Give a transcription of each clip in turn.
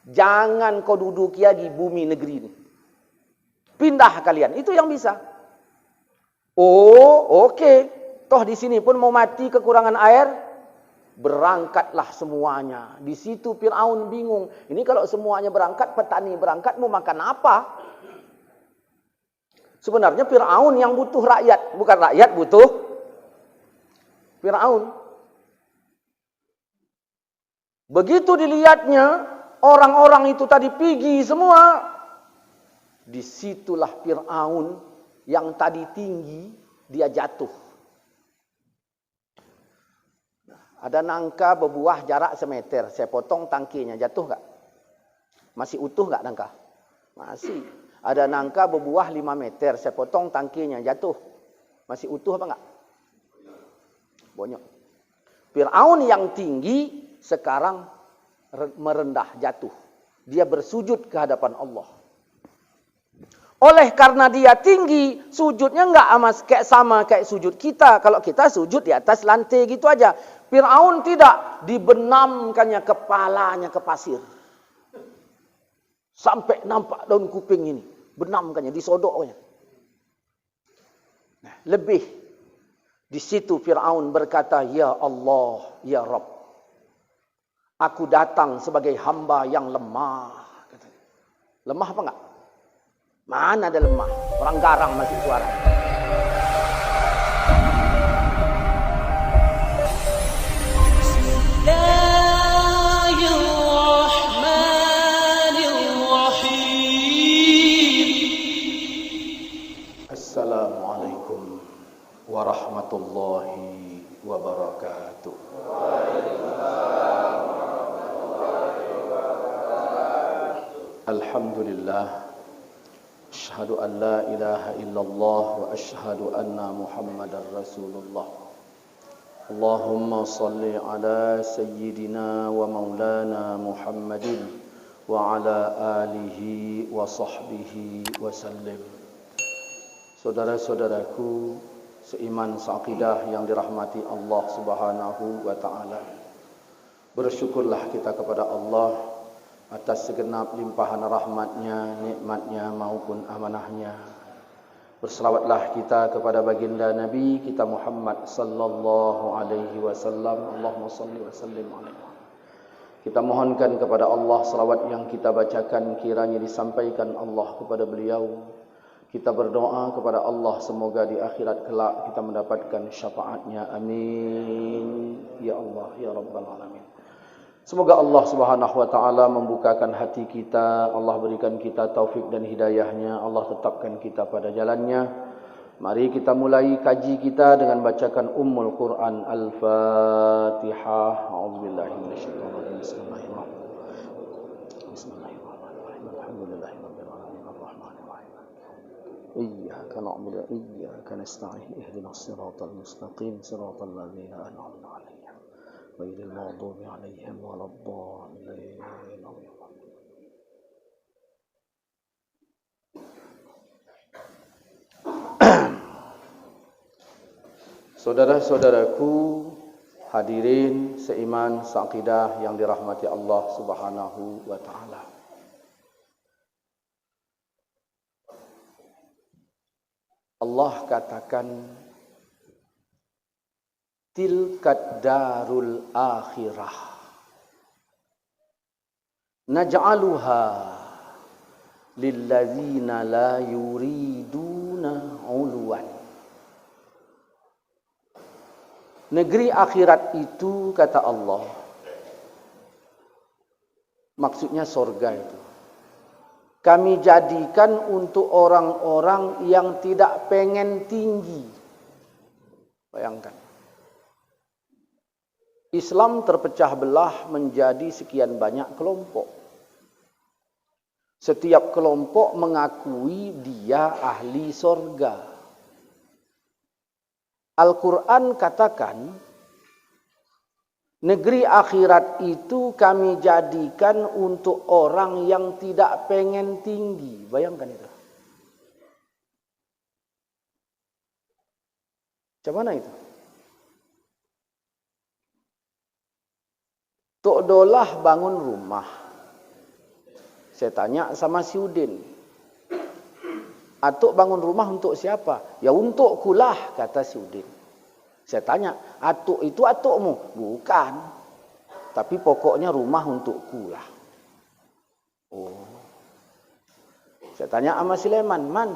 Jangan kau duduki lagi bumi negeri ini. Pindah kalian. Itu yang bisa. Oh, okey. Toh di sini pun mau mati kekurangan air. Berangkatlah semuanya. Di situ Fir'aun bingung. Ini kalau semuanya berangkat, petani berangkat, mau makan apa? Sebenarnya Fir'aun yang butuh rakyat. Bukan rakyat butuh Fir'aun. Begitu dilihatnya, orang-orang itu tadi pergi semua. Disitulah Fir'aun yang tadi tinggi, dia jatuh. Ada nangka berbuah jarak semeter. Saya potong tangkinya, jatuh tak? Masih utuh tak nangka? Masih. Ada nangka berbuah 5 meter. Saya potong tangkinya, jatuh. Masih utuh apa enggak? Bonyok. Fir'aun yang tinggi sekarang merendah, jatuh. Dia bersujud ke hadapan Allah. Oleh karena dia tinggi, sujudnya enggak sama kayak sujud kita. Kalau kita sujud di atas lantai gitu aja. Fir'aun tidak, dibenamkannya kepalanya ke pasir. Sampai nampak daun kuping ini. Benamkannya, disodoknya. Nah, lebih. Di situ Fir'aun berkata, Ya Allah, Ya Rabb. Aku datang sebagai hamba yang lemah. Lemah apa enggak? Mana ada lemah? Orang garang masih suara. Assalamualaikum warahmatullahi wabarakatuh. Alhamdulillah. Asyhadu an la ilaha illallah wa asyhadu anna Muhammadar Rasulullah. Allahumma salli ala sayyidina wa maulana Muhammadin wa ala alihi wa sahbihi wa sallim. Saudara-saudaraku seiman seakidah yang dirahmati Allah Subhanahu wa taala. Bersyukurlah kita kepada Allah atas segenap limpahan rahmatnya, nikmatnya maupun amanahnya. Berselawatlah kita kepada baginda Nabi kita Muhammad sallallahu alaihi wasallam. Allahumma salli wa sallim alaihi. Kita mohonkan kepada Allah selawat yang kita bacakan kiranya disampaikan Allah kepada beliau. Kita berdoa kepada Allah semoga di akhirat kelak kita mendapatkan syafaatnya. Amin. Ya Allah, ya Rabbal Alamin. Semoga Allah Subhanahu wa taala membukakan hati kita, Allah berikan kita taufik dan hidayahnya, Allah tetapkan kita pada jalannya. Mari kita mulai kaji kita dengan bacakan Ummul Quran Al-Fatihah. A'udzubillahi minasyaitonir rajim. Bismillahirrahmanirrahim. Bismillahirrahmanirrahim. Alhamdulillahirabbil alamin arrahmanir rahim. Iyyaka na'budu wa iyyaka nasta'in. Ihdinas siratal mustaqim, siratal ladzina an'amta 'alaihim. Ghairil maghdubi 'alaihim waladdallin. Saudara-saudaraku, hadirin seiman seakidah yang dirahmati Allah Subhanahu wa taala. Allah katakan tilkad darul akhirah naj'aluha lilladzina la yuriduna 'uluwan. Negeri akhirat itu kata Allah, maksudnya sorga itu, kami jadikan untuk orang-orang yang tidak pengen tinggi. Bayangkan, Islam terpecah belah menjadi sekian banyak kelompok. Setiap kelompok mengakui dia ahli sorga. Al-Quran katakan, negeri akhirat itu kami jadikan untuk orang yang tidak pengen tinggi. Bayangkan itu. Macam mana itu? Tok Dolah bangun rumah. Saya tanya sama si Udin, atuk bangun rumah untuk siapa? Ya untukku lah, kata si Udin. Saya tanya, atuk itu atukmu? Bukan. Tapi pokoknya rumah untukku lah. Oh. Saya tanya sama si Leman, Man,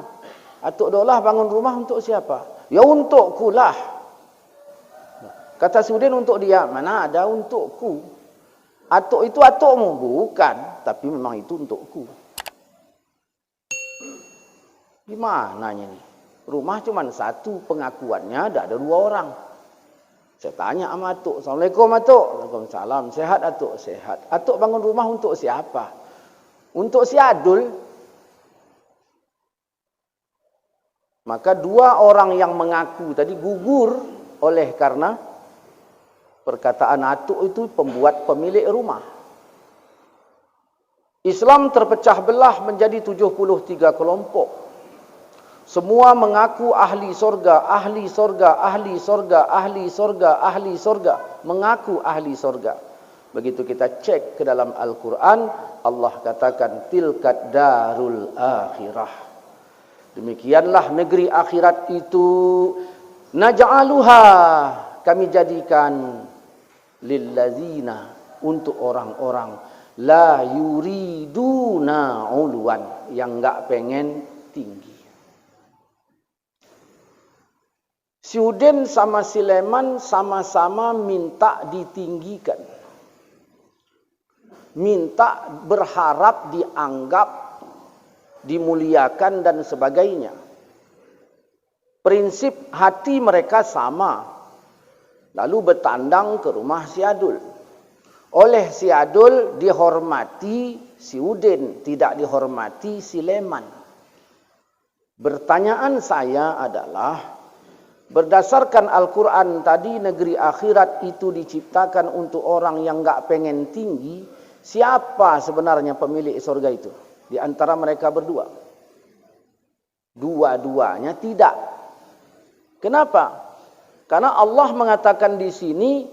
atuk dolah bangun rumah untuk siapa? Ya untukku lah. Kata si Udin untuk dia, mana ada untukku. Atuk itu atukmu? Bukan. Tapi memang itu untukku. Gimana ini? Rumah cuma satu, pengakuannya ada 2 orang. Saya tanya sama atuk, Assalamualaikum atuk. Waalaikumsalam. Sehat atuk? Sehat. Atuk bangun rumah untuk siapa? Untuk si Adul. Maka 2 orang yang mengaku tadi gugur oleh karena perkataan atuk itu pembuat pemilik rumah. Islam terpecah belah menjadi 73 kelompok. Semua mengaku ahli sorga, ahli sorga, ahli sorga, ahli sorga, ahli sorga. Mengaku ahli sorga. Begitu kita cek ke dalam Al-Quran, Allah katakan, tilkad darul akhirah. Demikianlah negeri akhirat itu, naj'aluha, kami jadikan, lillazina, untuk orang-orang, la yuriduna uluan, yang enggak pengen tinggi. Si Udin sama si Leman sama-sama minta ditinggikan. Minta berharap dianggap, dimuliakan dan sebagainya. Prinsip hati mereka sama. Lalu bertandang ke rumah si Adul. Oleh si Adul dihormati si Udin, tidak dihormati si Leman. Pertanyaan saya adalah, berdasarkan Al-Quran tadi, negeri akhirat itu diciptakan untuk orang yang enggak pengen tinggi. Siapa sebenarnya pemilik surga itu? Di antara mereka berdua. Dua-duanya tidak. Kenapa? Karena Allah mengatakan di sini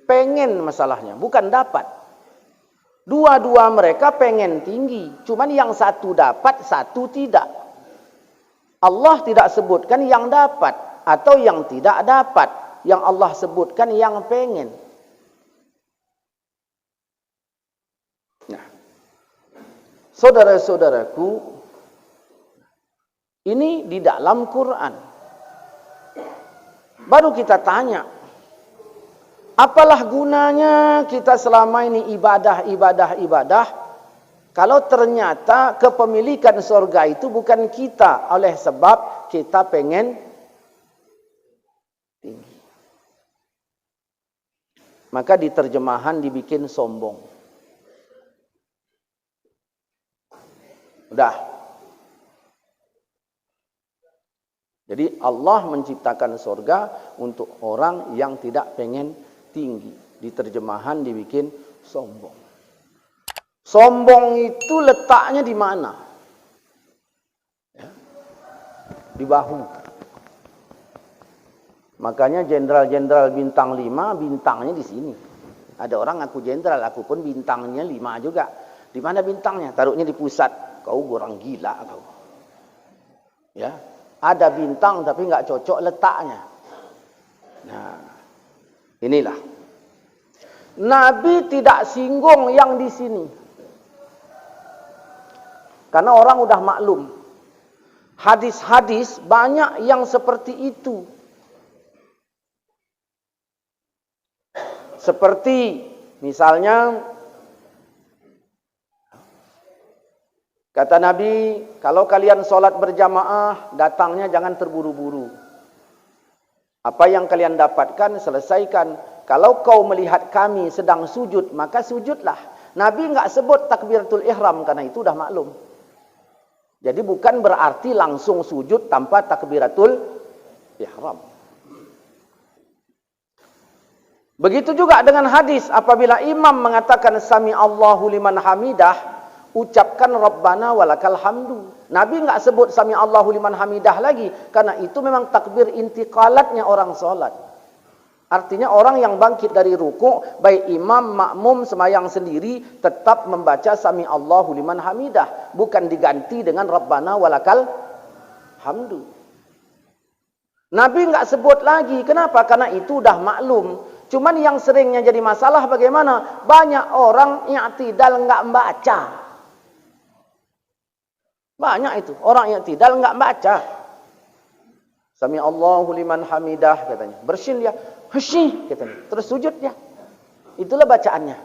pengen masalahnya, bukan dapat. Dua-dua mereka pengen tinggi, cuman yang satu dapat, satu tidak. Allah tidak sebutkan yang dapat atau yang tidak dapat. Yang Allah sebutkan yang pengen. Nah, saudara-saudaraku, ini di dalam Quran. Baru kita tanya, apalah gunanya kita selama ini ibadah kalau ternyata kepemilikan surga itu bukan kita, oleh sebab kita pengen tinggi. Maka di terjemahan dibikin sombong. Udah. Jadi Allah menciptakan surga untuk orang yang tidak pengen tinggi. Di terjemahan dibikin sombong. Sombong itu letaknya di mana? Ya. Di bahu. Makanya jenderal-jenderal bintang 5 bintangnya di sini. Ada orang aku jenderal, aku pun bintangnya 5 juga. Di mana bintangnya? Taruhnya di pusat. Kau orang gila kau. Ya. Ada bintang tapi nggak cocok letaknya. Nah, inilah. Nabi tidak singgung yang di sini. Karena orang udah maklum. Hadis-hadis banyak yang seperti itu. Seperti misalnya kata Nabi, kalau kalian sholat berjamaah, datangnya jangan terburu-buru. Apa yang kalian dapatkan, selesaikan. Kalau kau melihat kami sedang sujud, maka sujudlah. Nabi enggak sebut takbiratul ihram, karena itu dah maklum. Jadi bukan berarti langsung sujud tanpa takbiratul ihram. Begitu juga dengan hadis, apabila imam mengatakan sami Allahu liman hamidah, ucapkan Rabbana walakal hamdu. Nabi enggak sebut sami Allahu liman hamidah lagi, karena itu memang takbir intiqalatnya orang salat. Artinya orang yang bangkit dari rukuk, baik imam, makmum, sembahyang sendiri, tetap membaca Sami Allahu liman hamidah. Bukan diganti dengan Rabbana walakal hamdu. Nabi enggak sebut lagi. Kenapa? Karena itu udah maklum. Cuman yang seringnya jadi masalah bagaimana? Banyak orang i'tidal enggak membaca. Banyak itu. Orang i'tidal enggak membaca. Sami Allahu liman hamidah katanya. Bersin dia. Husyih katanya. Terus sujud dia. Itulah bacaannya.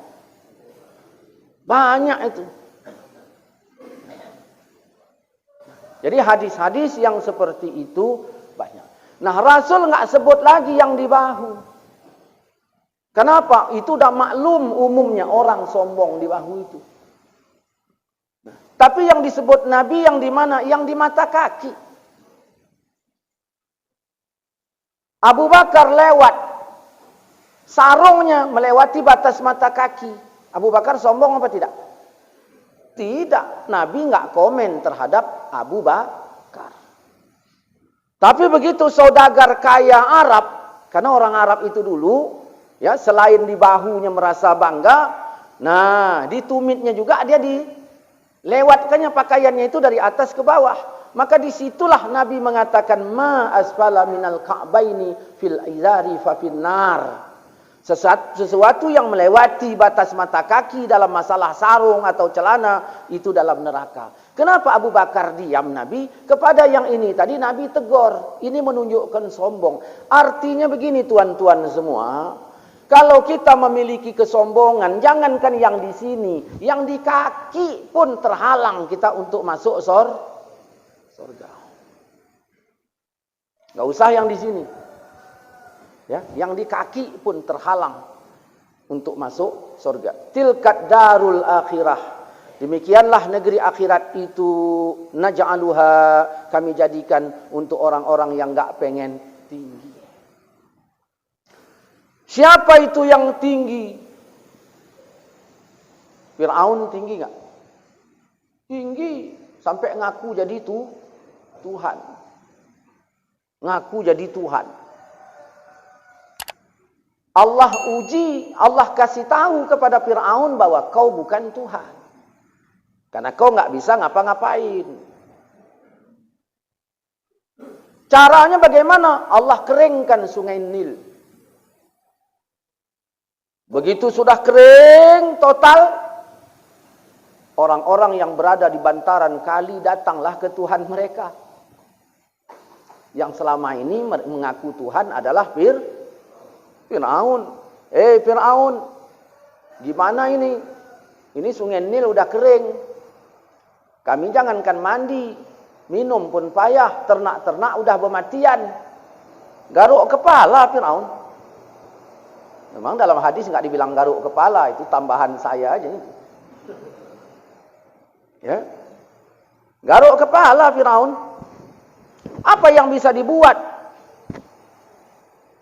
Banyak itu. Jadi hadis-hadis yang seperti itu banyak. Nah, Rasul enggak sebut lagi yang di bahu. Kenapa? Itu udah maklum umumnya orang sombong di bahu itu. Nah, tapi yang disebut Nabi yang di mana? Yang di mata kaki. Abu Bakar lewat. Sarungnya melewati batas mata kaki. Abu Bakar sombong apa tidak? Tidak. Nabi enggak komen terhadap Abu Bakar. Tapi begitu saudagar kaya Arab, karena orang Arab itu dulu, ya, selain di bahunya merasa bangga, nah di tumitnya juga dia dilewatkannya pakaiannya itu dari atas ke bawah. Maka disitulah Nabi mengatakan ma asfala minal ka'baini fil izari fa finnar. Sesuatu yang melewati batas mata kaki dalam masalah sarung atau celana itu dalam neraka. Kenapa Abu Bakar diam Nabi? Kepada yang ini tadi Nabi tegur. Ini menunjukkan sombong. Artinya begini tuan-tuan semua. Kalau kita memiliki kesombongan, jangankan yang di sini, yang di kaki pun terhalang kita untuk masuk surga. Gak usah yang di sini. Ya, yang di kaki pun terhalang untuk masuk surga. Tilkat darul akhirah. Demikianlah negeri akhirat itu, naj'aluha, kami jadikan untuk orang-orang yang enggak pengen tinggi. Siapa itu yang tinggi? Fir'aun tinggi enggak? Tinggi sampai ngaku jadi Tuhan. Ngaku jadi Tuhan. Allah uji, Allah kasih tahu kepada Fir'aun bahwa kau bukan Tuhan. Karena kau nggak bisa ngapa-ngapain. Caranya bagaimana? Allah keringkan sungai Nil. Begitu sudah kering total, orang-orang yang berada di bantaran kali datanglah ke Tuhan mereka. Yang selama ini mengaku Tuhan adalah Fir'aun. Fir'aun, gimana ini? Ini sungai Nil udah kering. Kami jangankan mandi, minum pun payah, ternak-ternak udah bermatian. Garuk kepala Fir'aun. Memang dalam hadis nggak dibilang garuk kepala, itu tambahan saya aja itu. Ya. Garuk kepala Fir'aun. Apa yang bisa dibuat?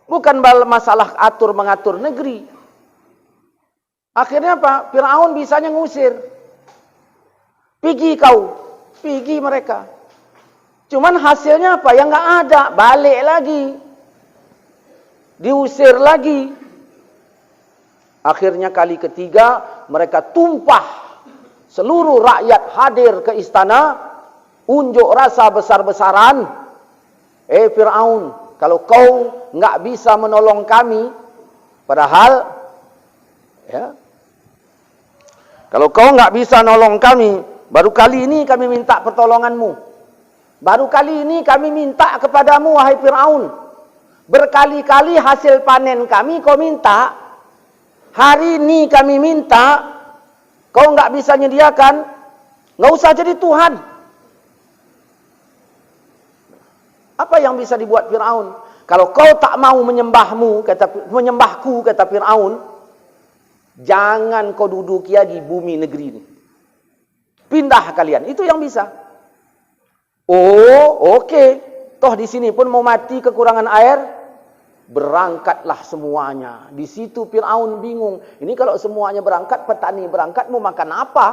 Bukan masalah mengatur negeri. Akhirnya apa? Fir'aun bisanya ngusir. Pergi kau. Pergi mereka. Cuman hasilnya apa? Yang nggak ada. Balik lagi. Diusir lagi. Akhirnya kali ketiga mereka tumpah. Seluruh rakyat hadir ke istana. Unjuk rasa besar-besaran. Fir'aun, kalau kau nggak bisa menolong kami, padahal, ya, kalau kau nggak bisa nolong kami, baru kali ini kami minta pertolonganmu. Baru kali ini kami minta kepadamu, wahai Fir'aun. Berkali-kali hasil panen kami kau minta. Hari ini kami minta, kau nggak bisa nyediakan, nggak usah jadi Tuhan. Apa yang bisa dibuat Fir'aun? Kalau kau tak mau menyembahku, kata Fir'aun, jangan kau duduki lagi bumi negeri ini. Pindah kalian. Itu yang bisa. Oh, oke. Toh di sini pun mau mati kekurangan air. Berangkatlah semuanya. Di situ Fir'aun bingung. Ini kalau semuanya berangkat, petani berangkat, mau makan apa?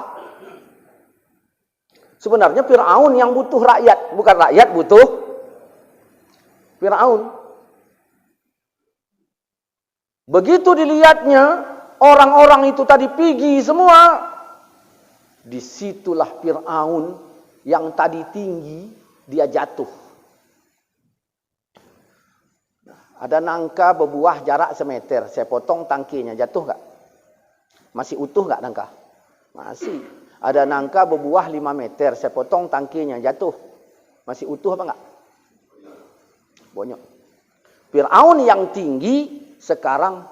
Sebenarnya Fir'aun yang butuh rakyat. Bukan rakyat butuh Fir'aun. Begitu dilihatnya, orang-orang itu tadi pergi semua. Disitulah Fir'aun yang tadi tinggi, dia jatuh. Ada nangka berbuah jarak semeter, saya potong tangkinya, jatuh gak? Masih utuh gak nangka? Masih. Ada nangka berbuah 5 meter, saya potong tangkinya, jatuh. Masih utuh apa enggak? Bonyok. Fir'aun yang tinggi sekarang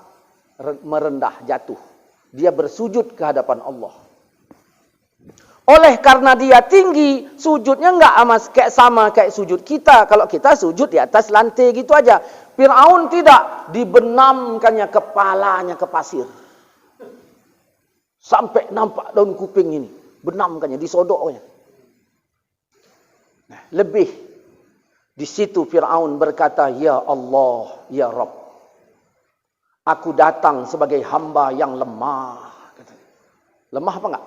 merendah, jatuh. Dia bersujud ke hadapan Allah. Oleh karena dia tinggi, sujudnya enggak sama kayak sujud kita. Kalau kita sujud di atas lantai gitu aja. Fir'aun tidak, dibenamkannya kepalanya ke pasir. Sampai nampak daun kuping ini. Benamkannya, disodoknya. Nah, lebih. Di situ Fir'aun berkata, Ya Allah, Ya Rabb. Aku datang sebagai hamba yang lemah. Lemah apa enggak?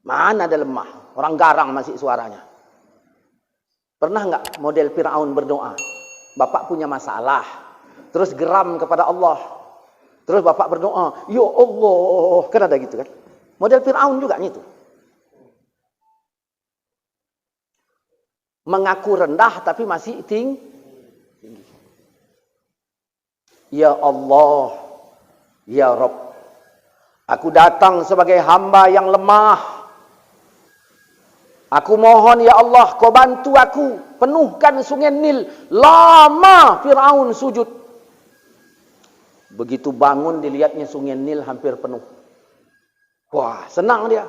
Mana ada lemah? Orang garang masih suaranya. Pernah enggak model Fir'aun berdoa? Bapak punya masalah. Terus geram kepada Allah. Terus bapak berdoa, Ya Allah. Kan ada gitu kan? Model Fir'aun juga itu. Mengaku rendah tapi masih tinggi. Ya Allah, Ya Rabb. Aku datang sebagai hamba yang lemah. Aku mohon ya Allah, kau bantu aku. Penuhkan sungai Nil. Lama Fir'aun sujud. Begitu bangun dilihatnya sungai Nil hampir penuh. Wah, senang dia.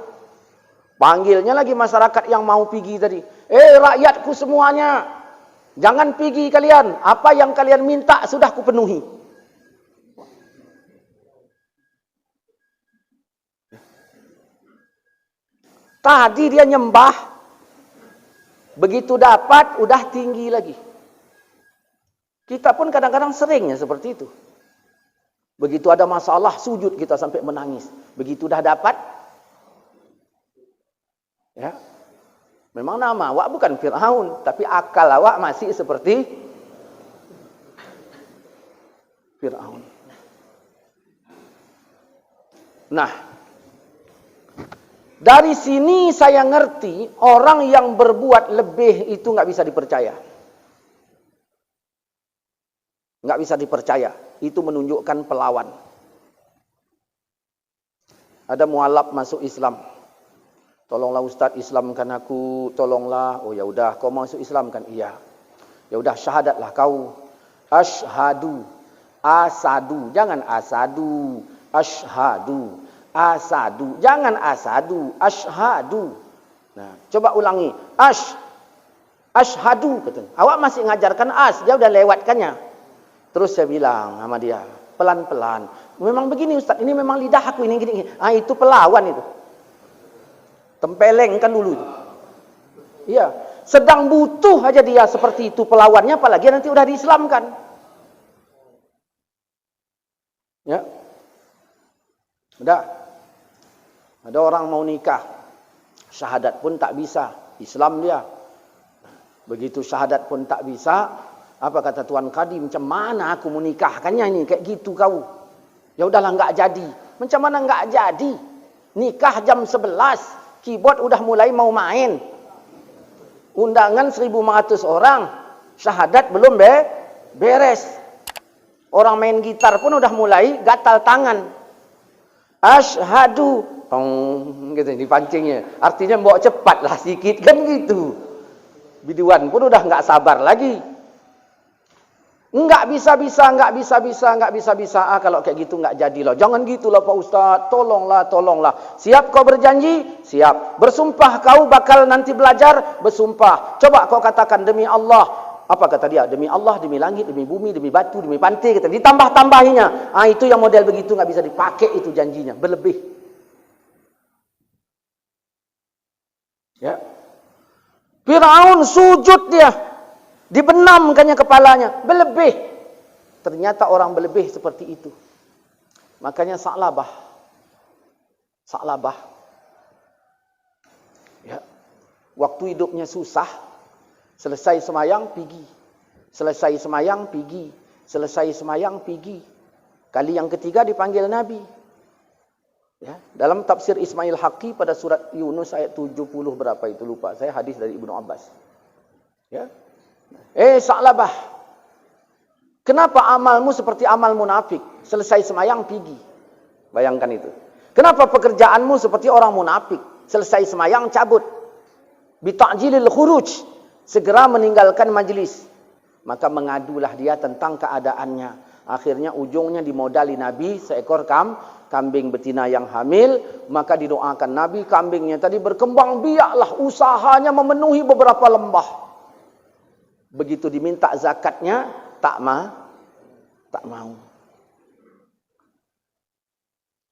Panggilnya lagi masyarakat yang mau pergi tadi. Rakyatku semuanya. Jangan pergi kalian. Apa yang kalian minta sudah kupenuhi. Tadi dia nyembah. Begitu dapat, udah tinggi lagi. Kita pun kadang-kadang seringnya seperti itu. Begitu ada masalah, sujud kita sampai menangis. Begitu udah dapat, ya, memang nama awak bukan Fir'aun, tapi akal awak masih seperti Fir'aun. Nah, dari sini saya ngerti orang yang berbuat lebih itu nggak bisa dipercaya. Nggak bisa dipercaya. Itu menunjukkan pelawan. Ada mualaf masuk Islam. Tolonglah Ustaz Islamkan aku, tolonglah. Oh ya udah, kau masuk Islam kan? Iya. Ya udah syahadatlah kau. Asyhadu, asadu, jangan asadu, asyhadu. Asadu, jangan asadu, asyhadu. Nah, coba ulangi. Asyhadu katanya. Awak masih ngajarkan dia udah lewatkannya. Terus saya bilang sama dia, pelan-pelan. Memang begini Ustaz, ini memang lidah aku ini gini. Itu pelawan itu. Tempeleng kan dulu itu. Iya, sedang butuh aja dia seperti itu pelawannya, apalagi nanti udah diislamkan. Ya. Udah. Ada orang mau nikah. Syahadat pun tak bisa. Islam dia. Begitu syahadat pun tak bisa. Apa kata Tuan Kadi? Macam mana aku mau nikahkannya ini? Kayak gitu kau. Ya udahlah enggak jadi. Macam mana enggak jadi? Nikah jam 11. Keyboard udah mulai mau main. Undangan 1.500 orang. Syahadat belum beres. Orang main gitar pun udah mulai gatal tangan. Asyhadu. Gitu dipancingnya. Artinya bawa cepatlah sikit kan gitu. Biduan pun udah enggak sabar lagi. Enggak bisa. Kalau kayak gitu enggak jadi loh. Jangan gitulah Pak Ustaz. Tolonglah. Siap kau berjanji? Siap. Bersumpah kau bakal nanti belajar? Bersumpah. Coba kau katakan demi Allah. Apa kata dia? Demi Allah, demi langit, demi bumi, demi batu, demi pantai. Kata. Ditambah-tambahinya. Itu yang model begitu enggak bisa dipakai itu janjinya. Berlebih. Ya. Fir'aun sujud dia. Dibenamkannya kepalanya. Berlebih. Ternyata orang berlebih seperti itu. Makanya Sa'labah. Ya. Waktu hidupnya susah. Selesai semayang, pergi. Selesai semayang, pergi. Kali yang ketiga dipanggil Nabi. Ya, dalam tafsir Ismail Haqqi pada surat Yunus ayat 70 berapa itu lupa. Saya hadis dari Ibnu Abbas. Ya. Sa'labah. Kenapa amalmu seperti amal munafik? Selesai semayang pergi. Bayangkan itu. Kenapa pekerjaanmu seperti orang munafik? Selesai semayang cabut. Bita'jilil khuruj. Segera meninggalkan majlis. Maka mengadulah dia tentang keadaannya. Akhirnya ujungnya dimodali Nabi seekor kambing betina yang hamil. Maka didoakan Nabi, kambingnya tadi berkembang biaklah, usahanya memenuhi beberapa lembah. Begitu diminta zakatnya, tak mau.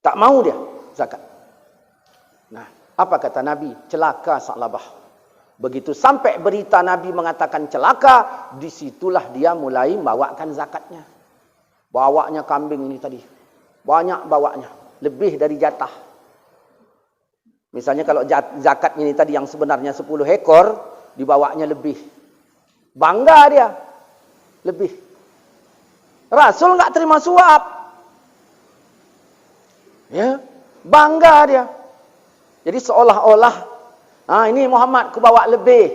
Tak mau dia zakat. Nah, apa kata Nabi? Celaka Sa'labah. Begitu sampai berita Nabi mengatakan celaka, disitulah dia mulai membawakan zakatnya. Bawanya kambing ini tadi. Banyak bawanya. Lebih dari jatah. Misalnya kalau zakat ini tadi yang sebenarnya 10 ekor, dibawanya lebih. Bangga dia. Lebih. Rasul nggak terima suap. Ya, bangga dia. Jadi seolah-olah, ini Muhammad ku bawa lebih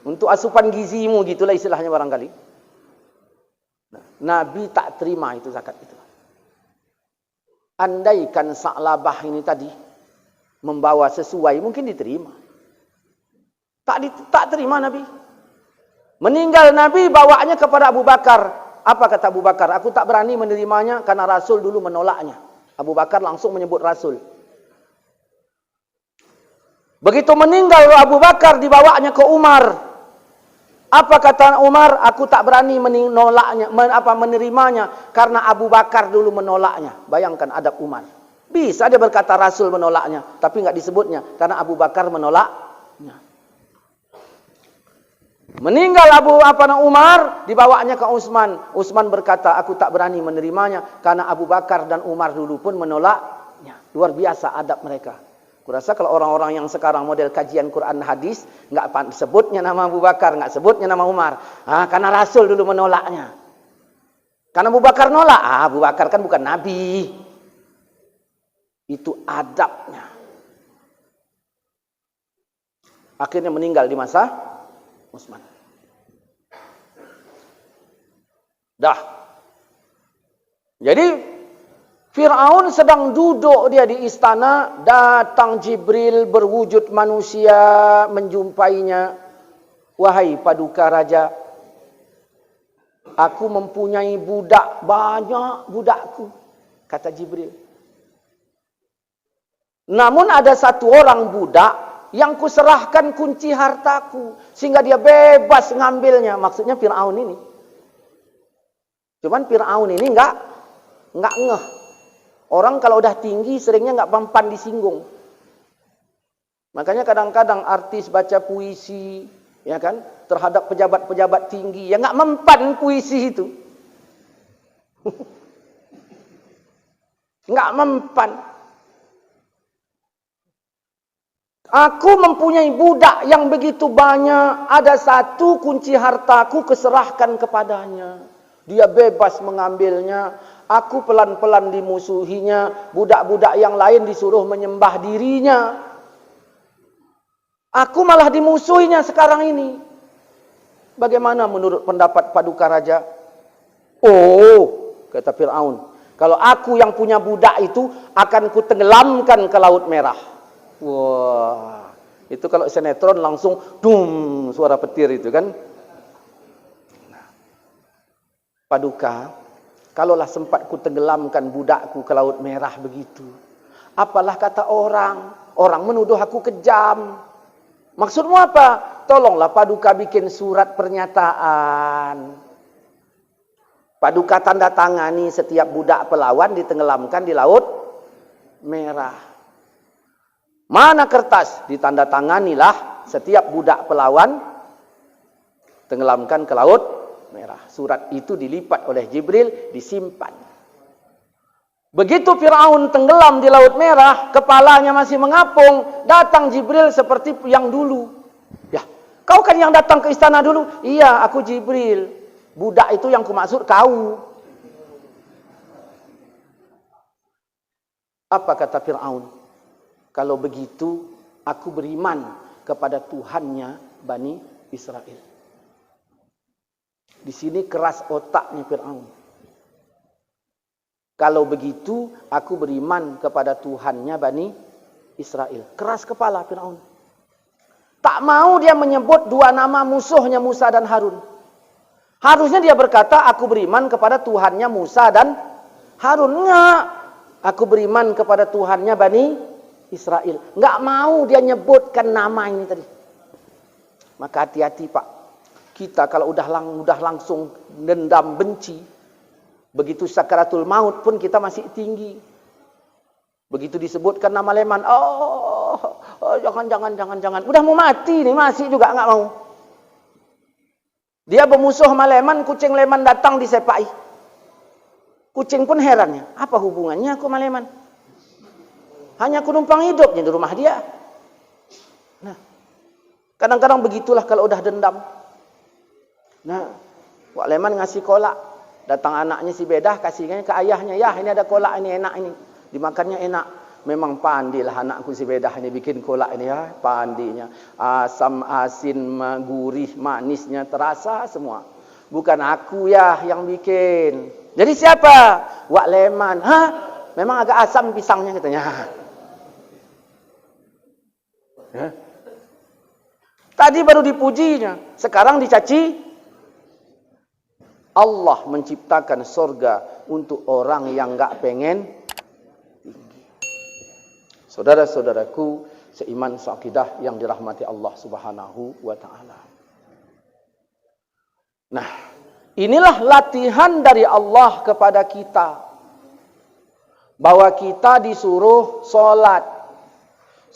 untuk asupan gizimu, gitulah istilahnya barangkali. Nah, Nabi tak terima itu zakat itu. Andaikan Sa'labah ini tadi membawa sesuai, mungkin diterima. Tak terima Nabi. Meninggal Nabi, bawanya kepada Abu Bakar. Apa kata Abu Bakar? Aku tak berani menerimanya karena Rasul dulu menolaknya. Abu Bakar langsung menyebut Rasul. Begitu meninggal Abu Bakar, dibawanya ke Umar. Apa kata Umar? Aku tak berani menerimanya karena Abu Bakar dulu menolaknya. Bayangkan adab Umar. Bisa dia berkata Rasul menolaknya, tapi enggak disebutnya karena Abu Bakar menolaknya. Meninggal Umar, dibawanya ke Utsman. Utsman berkata, aku tak berani menerimanya karena Abu Bakar dan Umar dulu pun menolaknya. Luar biasa adab mereka. Kurasa kalau orang-orang yang sekarang model kajian Quran hadis, nggak sebutnya nama Abu Bakar, nggak sebutnya nama Umar. Karena Rasul dulu menolaknya. Karena Abu Bakar nolak. Abu Bakar kan bukan Nabi. Itu adabnya. Akhirnya meninggal di masa Utsman. Dah. Jadi Fir'aun sedang duduk dia di istana, datang Jibril berwujud manusia menjumpainya. Wahai paduka raja, aku mempunyai budak, banyak budakku, kata Jibril. Namun ada satu orang budak yang kuserahkan kunci hartaku, sehingga dia bebas ngambilnya. Maksudnya Fir'aun ini. Cuman Fir'aun ini enggak ngeh. Orang kalau udah tinggi seringnya nggak mempan disinggung. Makanya kadang-kadang artis baca puisi, ya kan, terhadap pejabat-pejabat tinggi, ya nggak mempan puisi itu. Nggak mempan. Aku mempunyai budak yang begitu banyak, ada satu kunci hartaku keserahkan kepadanya. Dia bebas mengambilnya. Aku pelan-pelan dimusuhinya. Budak-budak yang lain disuruh menyembah dirinya. Aku malah dimusuhinya sekarang ini. Bagaimana menurut pendapat paduka raja? Oh, kata Fir'aun, kalau aku yang punya budak itu akan kutenggelamkan ke Laut Merah. Wah, itu kalau sinetron langsung dum, suara petir itu kan. Paduka, kalaulah sempat ku tenggelamkan budakku ke Laut Merah begitu, apalah kata orang? Orang menuduh aku kejam. Maksudmu apa? Tolonglah paduka bikin surat pernyataan. Paduka tanda tangani setiap budak pelawan ditenggelamkan di Laut Merah. Mana kertas? Ditanda tanganilah setiap budak pelawan tenggelamkan ke Laut Merah. Surat itu dilipat oleh Jibril, disimpan. Begitu Fir'aun tenggelam di Laut Merah, kepalanya masih mengapung, datang Jibril seperti yang dulu. Ya, kau kan yang datang ke istana dulu? Iya, aku Jibril. Budak itu yang kumaksud kau. Apa kata Fir'aun? Kalau begitu, aku beriman kepada Tuhannya Bani Israel. Di sini keras otaknya Fir'aun. Kalau begitu, aku beriman kepada Tuhannya Bani Israel. Keras kepala Fir'aun. Tak mau dia menyebut dua nama musuhnya Musa dan Harun. Harusnya dia berkata, aku beriman kepada Tuhannya Musa dan Harun. Enggak. Aku beriman kepada Tuhannya Bani Israel. Enggak mau dia nyebutkan nama ini tadi. Maka hati-hati Pak. Kita kalau udah langsung dendam benci, begitu sakaratul maut pun kita masih tinggi. Begitu disebutkan nama Leman, jangan. Udah mau mati nih, masih juga enggak mau. Dia bermusuh sama Leman, kucing Leman datang disepai. Kucing pun herannya, apa hubungannya aku sama Leman? Hanya aku numpang hidupnya di rumah dia. Nah, kadang-kadang begitulah kalau udah dendam. Nah, Wak Leman ngasih kolak. Datang anaknya si Bedah, kasihnya ke ayahnya. Ya, ini ada kolak, ini enak ini. Dimakannya enak. Memang pandilah anakku si Bedah ini bikin kolak ini ya. Pandinya. Asam, asin, gurih, manisnya terasa semua. Bukan aku ya yang bikin. Jadi siapa? Wak Leman. Hah? Memang agak asam pisangnya katanya. Ya. Tadi baru dipujinya. Sekarang dicaci. Allah menciptakan surga untuk orang yang enggak pengen tinggi. Saudara-saudaraku, seiman seakidah yang dirahmati Allah Subhanahu wa taala. Nah, inilah latihan dari Allah kepada kita. Bahwa kita disuruh sholat.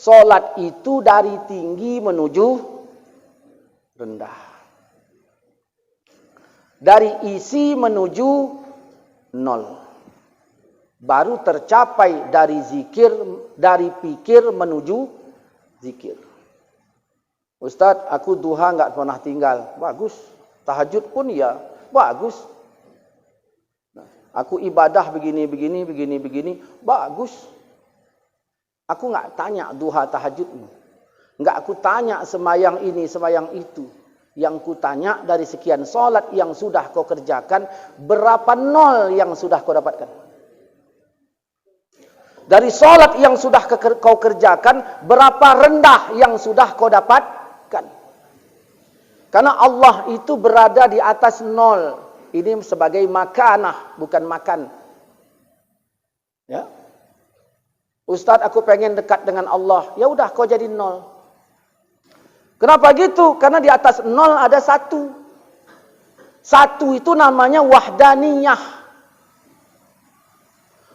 Sholat itu dari tinggi menuju rendah. Dari isi menuju nol. Baru tercapai dari zikir, dari pikir menuju zikir. Ustaz, aku duha enggak pernah tinggal. Bagus. Tahajud pun ya, bagus. Nah, aku ibadah begini. Bagus. Aku enggak tanya duha tahajudmu. Enggak aku tanya semayang ini, semayang itu. Yang ku tanya dari sekian solat yang sudah kau kerjakan, berapa nol yang sudah kau dapatkan? Dari solat yang sudah kau kerjakan, berapa rendah yang sudah kau dapatkan? Karena Allah itu berada di atas nol. Ini sebagai makanah, bukan makan. Ya. Ustaz, aku pengen dekat dengan Allah. Ya udah, kau jadi nol. Kenapa gitu? Karena di atas nol ada satu. Satu itu namanya wahdaniyah.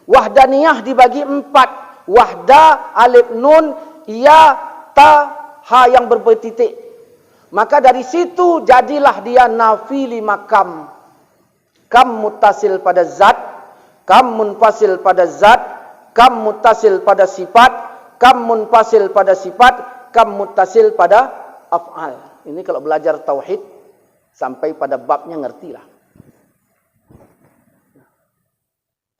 Wahdaniyah dibagi 4. Wahda, alif, nun, ya, ta, ha yang bertitik. Maka dari situ jadilah dia nafi 5 kam. Kam mutasil pada zat, kam munfasil pada zat, kam mutasil pada sifat, kam munfasil pada sifat, kam mutasil pada af'al. Ini kalau belajar tauhid sampai pada babnya ngertilah.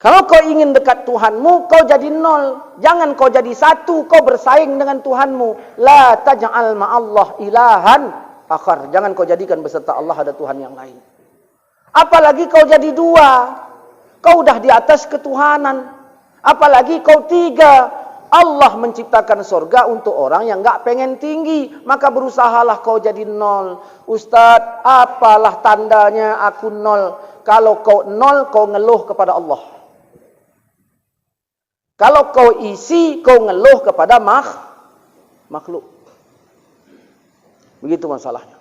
Kalau kau ingin dekat Tuhanmu, kau jadi nol. Jangan kau jadi satu, kau bersaing dengan Tuhanmu. La taj'al ma'allah ilahan akhar. Jangan kau jadikan beserta Allah ada Tuhan yang lain. Apalagi kau jadi 2. Kau udah di atas ketuhanan. Apalagi kau 3. Allah menciptakan surga untuk orang yang enggak pengen tinggi. Maka berusahalah kau jadi nol. Ustaz, apalah tandanya aku nol? Kalau kau nol, kau ngeluh kepada Allah. Kalau kau isi, kau ngeluh kepada makhluk. Begitu masalahnya.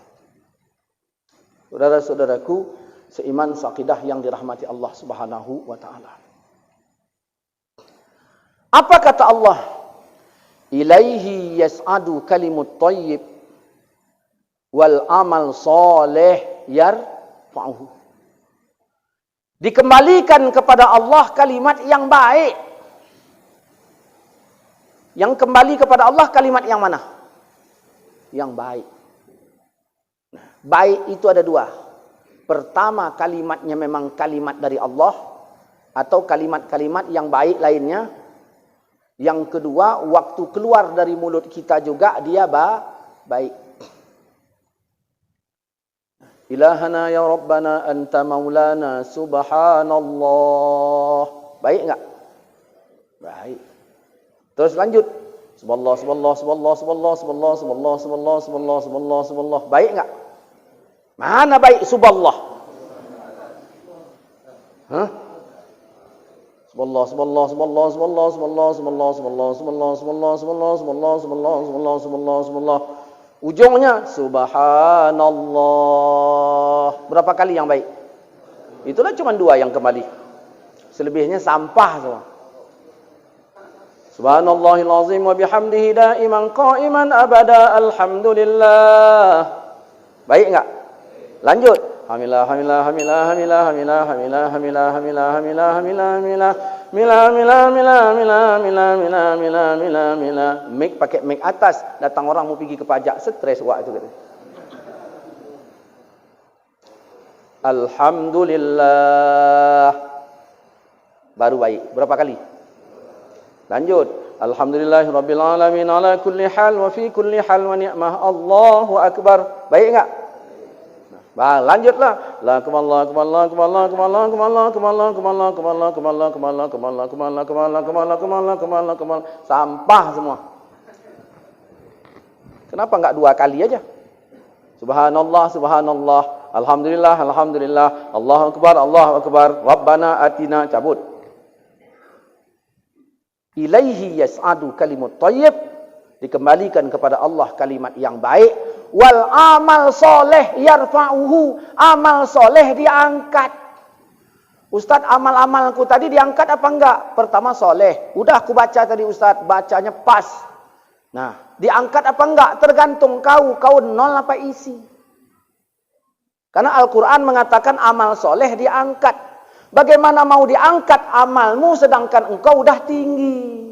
Saudara-saudaraku, seiman seakidah yang dirahmati Allah Subhanahu wa taala. Apa kata Allah? Ilaihi yas'adu kalimut thayyib wal amal salih yarfa'uhu. Dikembalikan kepada Allah kalimat yang baik. Yang kembali kepada Allah kalimat yang mana? Yang baik. Nah, baik itu ada 2. Pertama, kalimatnya memang kalimat dari Allah, atau kalimat-kalimat yang baik lainnya Yang kedua, waktu keluar dari mulut kita juga dia baik. Ilahana ya Rabbana anta maulana subhanallah. Baik enggak? Baik. Terus lanjut. Subhanallah, subhanallah, subhanallah, subhanallah, subhanallah, subhanallah, subhanallah, subhanallah, subhanallah, subhanallah. Baik enggak? Mana baik subhanallah? Hah? Subhanallah, subhanallah, subhanallah, subhanallah, subhanallah, subhanallah, subhanallah, subhanallah, subhanallah, subhanallah, subhanallah, subhanallah, subhanallah, subhanallah, subhanallah. Ujungnya subhanallah. Berapa kali yang baik? Itulah cuma 2 yang kembali. Selebihnya sampah semua. Subhanallahil azim wa bihamdihi daiman qa'iman abada alhamdulillah. Baik enggak? Lanjut. Hamilah, hamilah, hamilah, hamilah, hamilah, hamilah, hamilah, hamilah, hamilah, hamilah, hamilah, mila, mila, mila, mila, mila, mila, mila, mila, mila. Mic pakai mic atas. Datang orang mau pergi ke pajak, stres buat itu. Alhamdulillah. Baru baik. Berapa kali? Lanjut. Alhamdulillahirabbil alamin ala kulli hal wa fi kulli hal wa ni'mah. Allahu akbar. Baik enggak? Lanjutlah. La kumallah kumallah kumallah kumallah kumallah kumallah kumallah kumallah kumallah kumallah kumallah kumallah kumallah kumallah kumallah kumallah kumallah. Sampah semua. Kenapa enggak 2 kali aja? Subhanallah, subhanallah, alhamdulillah, alhamdulillah, Allahu akbar, Allahu akbar, Rabbana atina, cabut. Ilaihi yas'adu kalimut thayyib, dikembalikan kepada Allah kalimat yang baik. Wal amal soleh yarfa'uhu, amal soleh diangkat. Ustaz, amal-amalku tadi diangkat apa enggak? Pertama soleh, udah aku baca tadi Ustaz, bacanya pas. Nah, diangkat apa enggak? Tergantung kau nol apa isi. Karena Al-Quran mengatakan amal soleh diangkat. Bagaimana mau diangkat amalmu sedangkan engkau udah tinggi?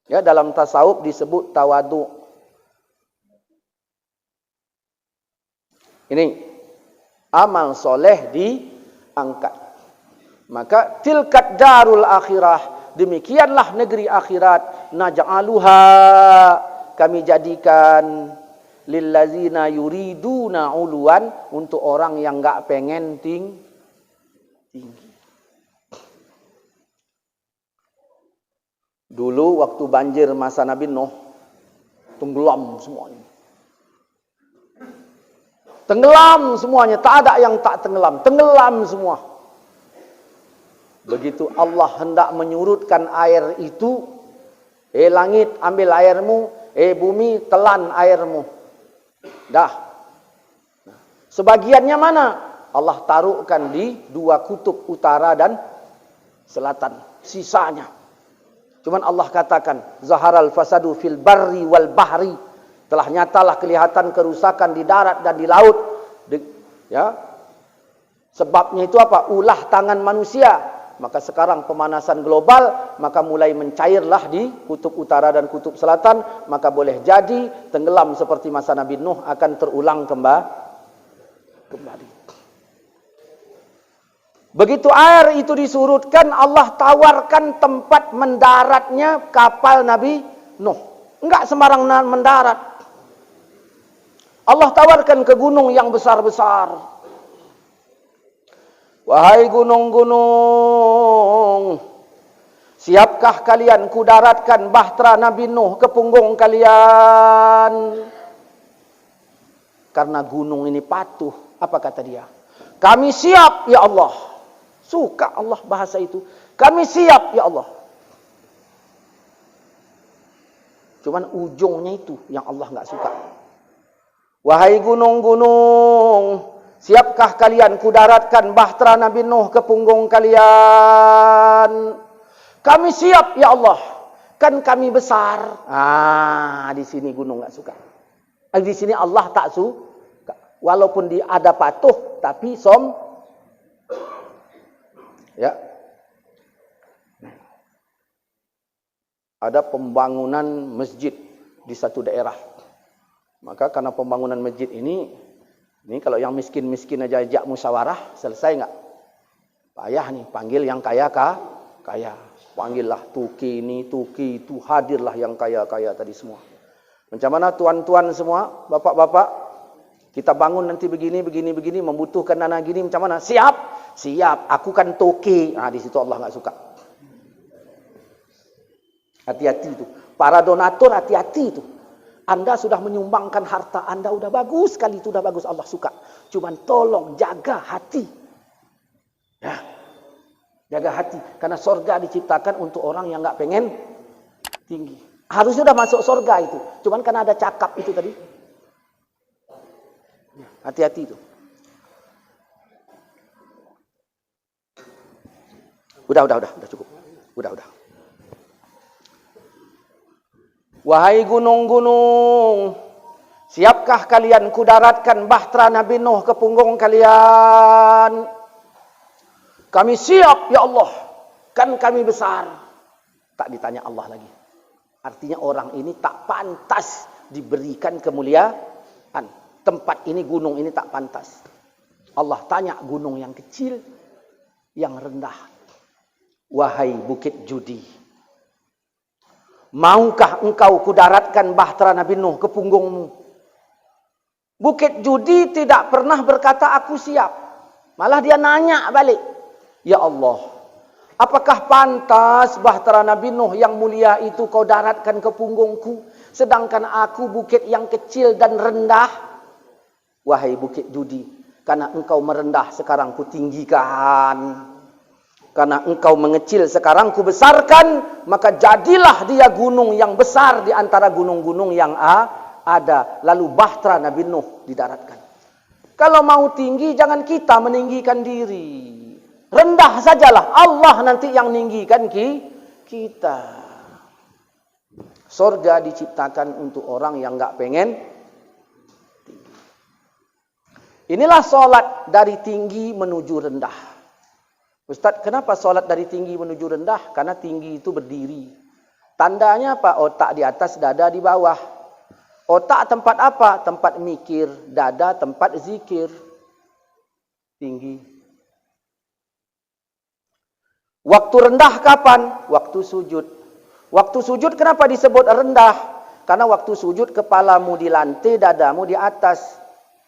Ya, dalam tasawuf disebut tawadu. Ini amal soleh diangkat. Maka tilkat darul akhirah, demikianlah negeri akhirat. Naj'aluha, kami jadikan lillazina yuriduna uluan, untuk orang yang enggak pengen tinggi. Dulu waktu banjir masa Nabi Nuh, tenggelam semuanya. Tenggelam semuanya, tak ada yang tak tenggelam. Tenggelam semua. Begitu Allah hendak menyurutkan air itu, langit ambil airmu, bumi telan airmu. Dah. Sebagiannya mana? Allah taruhkan di 2 kutub utara dan selatan. Sisanya. Cuman Allah katakan, zaharal fasadu fil barri wal bahri. Telah nyatalah kelihatan kerusakan di darat dan di laut. Ya. Sebabnya itu apa? Ulah tangan manusia. Maka sekarang pemanasan global, maka mulai mencairlah di kutub utara dan kutub selatan. Maka boleh jadi tenggelam seperti masa Nabi Nuh akan terulang kembali. Begitu air itu disurutkan, Allah tawarkan tempat mendaratnya kapal Nabi Nuh. Enggak sembarang mendarat. Allah tawarkan ke gunung yang besar-besar. Wahai gunung-gunung, siapkah kalian kudaratkan bahtera Nabi Nuh ke punggung kalian? Karena gunung ini patuh. Apa kata dia? Kami siap ya Allah. Suka Allah bahasa itu. Kami siap ya Allah. Cuman ujungnya itu yang Allah enggak suka. Wahai gunung-gunung, siapkah kalian kudaratkan bahtera Nabi Nuh ke punggung kalian? Kami siap ya Allah. Kan kami besar. Di sini gunung enggak suka. Di sini Allah tak suka. Walaupun dia ada patuh, tapi ya. Ada pembangunan masjid di satu daerah. Maka karena pembangunan masjid ini kalau yang miskin-miskin aja ajak musyawarah, selesai enggak? Payah nih, panggil yang kaya. Panggillah tuki ini, tuki itu, hadirlah yang kaya-kaya tadi semua. Macam mana tuan-tuan semua, bapak-bapak, kita bangun nanti begini, membutuhkan dana gini, macam mana? Siap? Siap, aku kan tuki. Di situ Allah enggak suka. Hati-hati itu. Para donatur hati-hati itu. Anda sudah menyumbangkan harta Anda, udah bagus sekali, itu udah bagus, Allah suka. Cuman tolong jaga hati. Ya. Jaga hati. Karena sorga diciptakan untuk orang yang nggak pengen tinggi. Harusnya udah masuk sorga itu. Cuman karena ada cakap itu tadi. Hati-hati itu. Udah cukup. Udah. Wahai gunung-gunung, siapkah kalian kudaratkan bahtera Nabi Nuh ke punggung kalian? Kami siap, ya Allah. Kan kami besar. Tak ditanya Allah lagi. Artinya orang ini tak pantas diberikan kemuliaan. Tempat ini, gunung ini tak pantas. Allah tanya gunung yang kecil, yang rendah. Wahai bukit Judi, maukah engkau kudaratkan bahtera Nabi Nuh ke punggungmu? Bukit Judi tidak pernah berkata aku siap. Malah dia nanya balik. Ya Allah, apakah pantas bahtera Nabi Nuh yang mulia itu kau daratkan ke punggungku, sedangkan aku bukit yang kecil dan rendah? Wahai bukit Judi, karena engkau merendah sekarang ku tinggikan. Karena engkau mengecil sekarang ku besarkan, maka jadilah dia gunung yang besar di antara gunung-gunung yang ada. Lalu bahtera Nabi Nuh didaratkan. Kalau mau tinggi, jangan kita meninggikan diri. Rendah sajalah, Allah nanti yang meninggikan kita. Sorga diciptakan untuk orang yang enggak pengen tinggi. Inilah solat dari tinggi menuju rendah. Ustaz, kenapa solat dari tinggi menuju rendah? Karena tinggi itu berdiri. Tandanya apa? Otak di atas, dada di bawah. Otak tempat apa? Tempat mikir. Dada tempat zikir. Tinggi. Waktu rendah kapan? Waktu sujud. Waktu sujud kenapa disebut rendah? Karena waktu sujud kepalamu di lantai, dadamu di atas.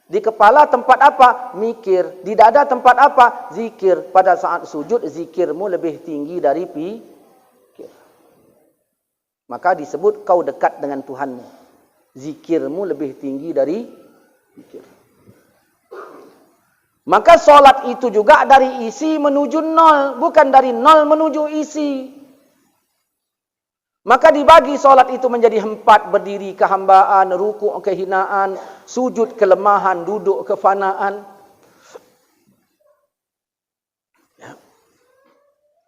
Di kepala tempat apa? Mikir. Di dada tempat apa? Zikir. Pada saat sujud, zikirmu lebih tinggi dari pikir. Maka disebut kau dekat dengan Tuhanmu. Zikirmu lebih tinggi dari pikir. Maka solat itu juga dari isi menuju nol. Bukan dari nol menuju isi. Maka dibagi solat itu menjadi 4. Berdiri kehambaan, ruku' kehinaan, sujud kelemahan, duduk kefanaan. Ya.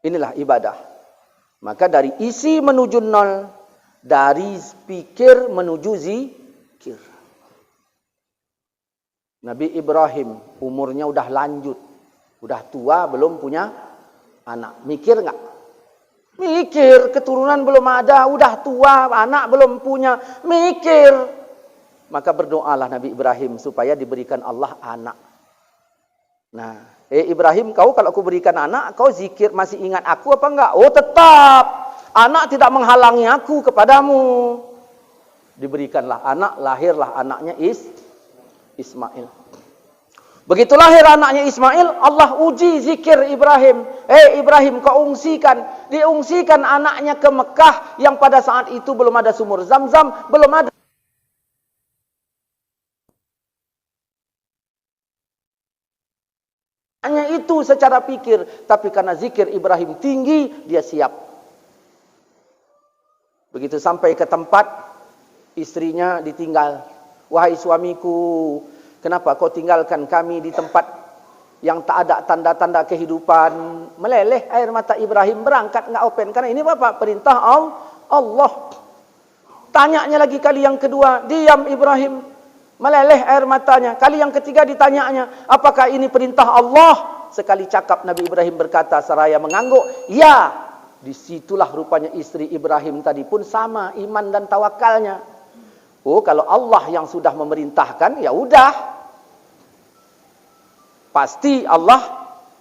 Inilah ibadah. Maka dari isi menuju nol, dari pikir menuju zikir. Nabi Ibrahim umurnya udah lanjut. Udah tua, belum punya anak. Mikir enggak? Mikir, keturunan belum ada, udah tua, anak belum punya, mikir. Maka berdoalah Nabi Ibrahim supaya diberikan Allah anak. Nah, Ibrahim, kau kalau aku berikan anak, kau zikir masih ingat aku apa enggak? Oh tetap, anak tidak menghalangi aku kepadamu. Diberikanlah anak, lahirlah anaknya Ismail. Begitu lahir anaknya Ismail, Allah uji zikir Ibrahim. Ibrahim, kau ungsikan. Diungsikan anaknya ke Mekah yang pada saat itu belum ada sumur Zam-Zam, belum ada. Hanya itu secara pikir, tapi karena zikir Ibrahim tinggi, dia siap. Begitu sampai ke tempat, istrinya ditinggal. Wahai suamiku, kenapa kau tinggalkan kami di tempat yang tak ada tanda-tanda kehidupan? Meleleh air mata Ibrahim, berangkat enggak open. Karena ini apa? Perintah Allah. Tanyanya lagi kali yang kedua, diam Ibrahim. Meleleh air matanya. Kali yang ketiga ditanyanya, apakah ini perintah Allah? Sekali cakap Nabi Ibrahim berkata seraya mengangguk, ya. Disitulah rupanya istri Ibrahim tadi pun sama iman dan tawakalnya. Oh, kalau Allah yang sudah memerintahkan, ya udah. Pasti Allah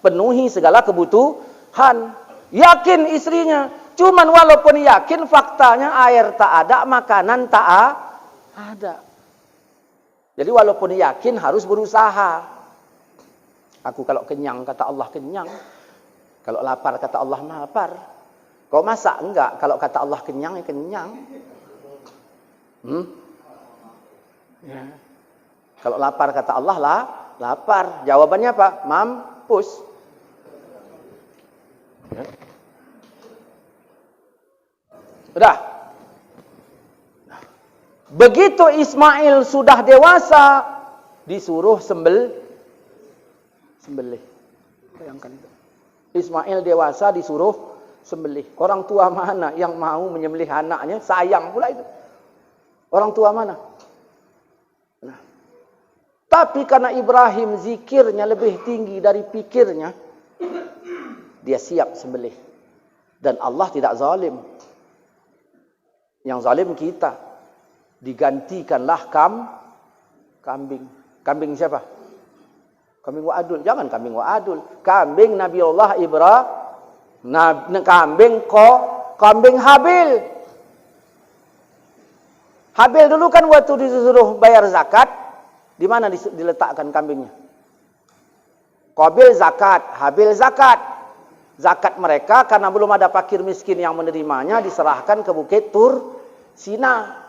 penuhi segala kebutuhan. Yakin istrinya. Cuman walaupun yakin faktanya air tak ada, makanan tak ada. Jadi walaupun yakin harus berusaha. Aku kalau kenyang kata Allah kenyang. Kalau lapar kata Allah lapar. Kau masak enggak? Kalau kata Allah kenyang ya kenyang. Ya. Kalau lapar kata Allah lah lapar. Jawabannya apa? Mampus. Ya. Udah. Begitu Ismail sudah dewasa, disuruh sembelih. Bayangkan itu. Ismail dewasa disuruh sembelih. Orang tua mana yang mau menyembelih anaknya? Sayang pula itu. Orang tua mana? Nah. Tapi karena Ibrahim zikirnya lebih tinggi dari pikirnya, dia siap sembelih. Dan Allah tidak zalim. Yang zalim kita. Digantikanlah kambing. Kambing siapa? Kambing wa'adul. Jangan kambing wa'adul. Kambing Nabiullah Ibrahim. Kambing Habil. Habil dulu kan waktu disuruh bayar zakat. Di mana diletakkan kambingnya? Qabil zakat. Habil zakat. Zakat mereka karena belum ada fakir miskin yang menerimanya, diserahkan ke Bukit Tur Sina.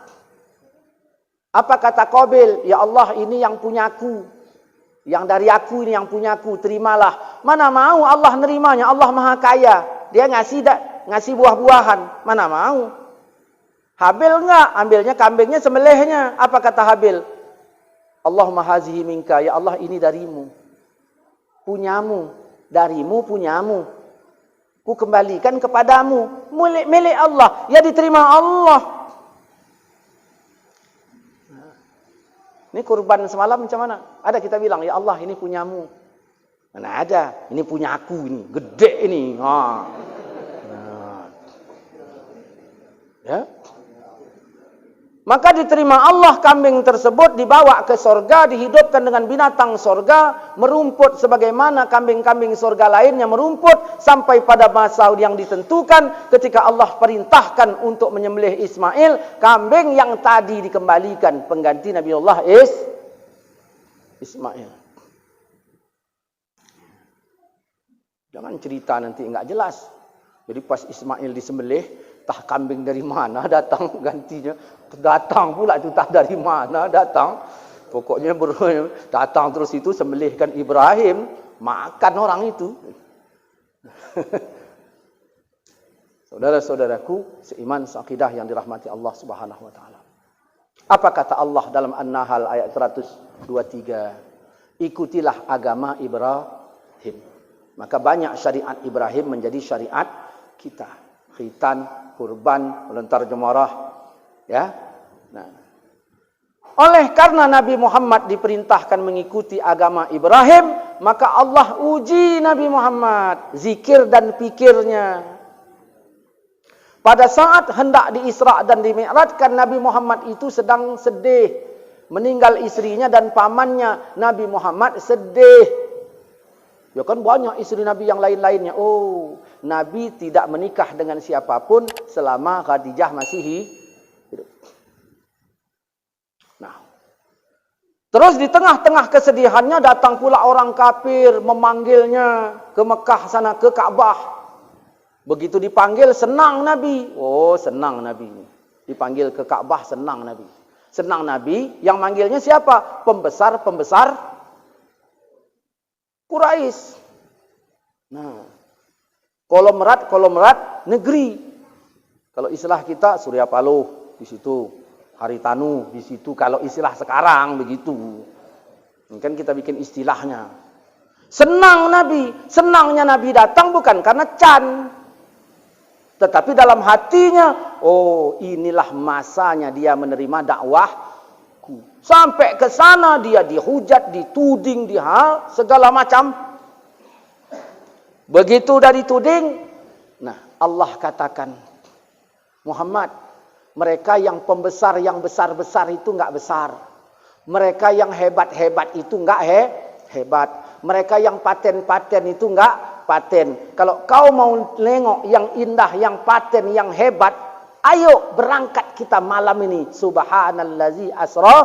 Apa kata Qabil? Ya Allah, ini yang punyaku. Yang dari aku ini yang punyaku, terimalah. Mana mau Allah nerimanya? Allah Maha Kaya. Dia ngasih buah-buahan. Mana mau? Habil enggak? Ambilnya kambingnya, sembelihnya. Apa kata Habil? Allahumma hazihi minka. Ya Allah, ini darimu. Punyamu. Darimu, punyamu. Ku kembalikan kepadamu. Milik Allah. Ya diterima Allah. Ini kurban semalam macam mana? Ada kita bilang, ya Allah ini punyamu. Mana ada? Ini punya aku ini. Gede ini. Ya. Maka diterima Allah kambing tersebut, dibawa ke sorga, dihidupkan dengan binatang sorga, merumput sebagaimana kambing-kambing sorga lainnya merumput, sampai pada masa yang ditentukan ketika Allah perintahkan untuk menyembelih Ismail, kambing yang tadi dikembalikan, pengganti Nabiullah Ismail. Jangan cerita nanti enggak jelas. Jadi pas Ismail disembelih, tah kambing dari mana datang gantinya, datang pula itu tah dari mana datang, pokoknya datang terus itu sembelihkan Ibrahim, makan orang itu. Saudara-saudaraku seiman seakidah yang dirahmati Allah Subhanahu wa taala. Apa kata Allah dalam An-Nahl ayat 123? Ikutilah agama Ibrahim. Maka banyak syariat Ibrahim menjadi syariat kita. Khitan, kurban, melontar jemaah, ya. Nah, oleh karena Nabi Muhammad diperintahkan mengikuti agama Ibrahim, maka Allah uji Nabi Muhammad zikir dan pikirnya. Pada saat hendak di-Isra' dan di-Mi'rajkan, Nabi Muhammad itu sedang sedih, meninggal istrinya dan pamannya. Nabi Muhammad sedih. Ya kan banyak istri Nabi yang lain-lainnya. Oh, Nabi tidak menikah dengan siapapun selama Khadijah masih hidup. Nah, terus di tengah-tengah kesedihannya datang pula orang kafir memanggilnya ke Mekah sana, ke Ka'bah. Begitu dipanggil senang Nabi. Oh, senang Nabi. Dipanggil ke Ka'bah senang Nabi. Senang Nabi, yang manggilnya siapa? Pembesar-pembesar Quraisy. Nah, kolomerat negeri. Kalau istilah kita Surya Paloh di situ, Haritanu di situ. Kalau istilah sekarang begitu. Ini kan kita bikin istilahnya. Senang Nabi, senangnya Nabi datang bukan karena can, tetapi dalam hatinya, oh inilah masanya dia menerima dakwah. Sampai ke sana dia dihujat, dituding, segala macam. Begitu dari tuding, nah Allah katakan, Muhammad, mereka yang pembesar, yang besar-besar itu enggak besar. Mereka yang hebat-hebat itu enggak hebat. Mereka yang paten-paten itu enggak paten. Kalau kau mau nengok yang indah, yang paten, yang hebat, ayo berangkat kita malam ini. Subhanallazi asra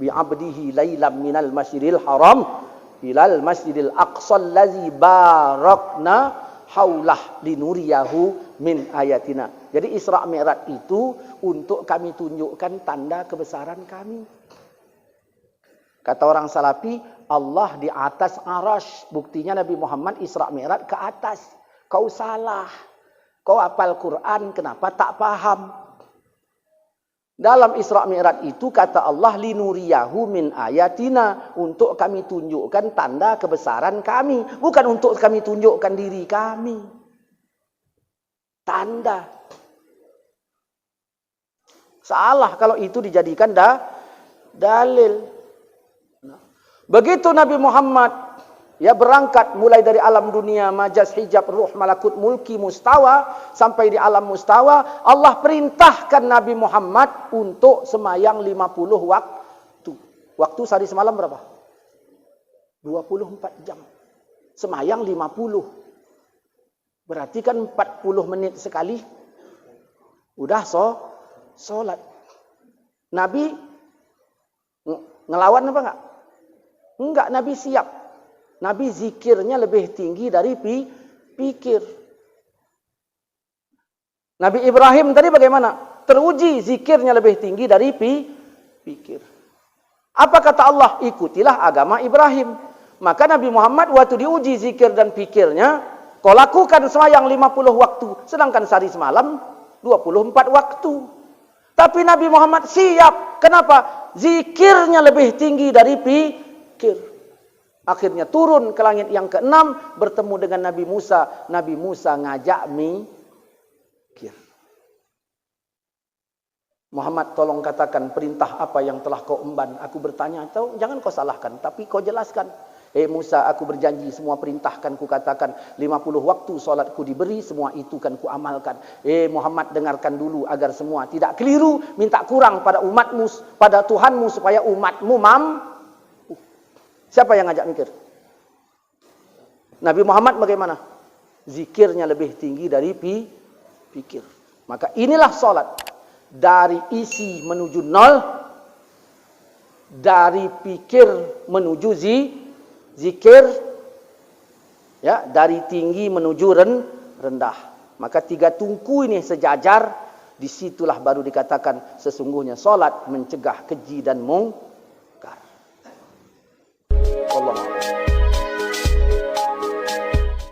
bi'abdihi lailam minal masjidil haram ilal masjidil aqsa allazi barakna haulah linuriyahu min ayatina. Jadi Isra Mi'raj itu untuk kami tunjukkan tanda kebesaran kami. Kata orang Salafi, Allah di atas arasy. Buktinya Nabi Muhammad Isra Mi'raj ke atas. Kau salah. Kau hafal Quran, kenapa tak paham? Dalam Isra Mi'raj itu kata Allah linuriyahu min ayatina, untuk kami tunjukkan tanda kebesaran kami, bukan untuk kami tunjukkan diri kami. Tanda. Salah kalau itu dijadikan dalil. Begitu Nabi Muhammad berangkat mulai dari alam dunia, majas, hijab, ruh, malakut, mulki, mustawa sampai di alam mustawa, Allah perintahkan Nabi Muhammad untuk semayang 50 waktu. Waktu sehari semalam berapa? 24 jam. Semayang 50. Berarti kan 40 menit sekali. Udah sholat. Nabi ngelawan apa enggak? Enggak, Nabi siap. Nabi zikirnya lebih tinggi dari pikir. Nabi Ibrahim tadi bagaimana? Teruji zikirnya lebih tinggi dari pikir. Apa kata Allah? Ikutilah agama Ibrahim. Maka Nabi Muhammad waktu diuji zikir dan pikirnya, kau lakukan semayang 50 waktu. Sedangkan sehari semalam 24 waktu. Tapi Nabi Muhammad siap. Kenapa? Zikirnya lebih tinggi dari pikir. Akhirnya turun ke langit yang ke-6, bertemu dengan Nabi Musa. Nabi Musa ngajak mikir. Muhammad, tolong katakan perintah apa yang telah kau emban. Aku bertanya, jangan kau salahkan, tapi kau jelaskan. Musa, aku berjanji semua perintahkan ku katakan. 50 waktu solatku diberi, semua itu kan ku amalkan. Muhammad, dengarkan dulu agar semua tidak keliru. Minta kurang pada umatmu, pada Tuhanmu, supaya umatmu mampu. Siapa yang ngajak mikir? Nabi Muhammad bagaimana? Zikirnya lebih tinggi dari pikir. Maka inilah solat. Dari isi menuju nol. Dari pikir menuju zikir, dari tinggi menuju rendah. Maka 3 tungku ini sejajar, disitulah baru dikatakan sesungguhnya solat mencegah keji dan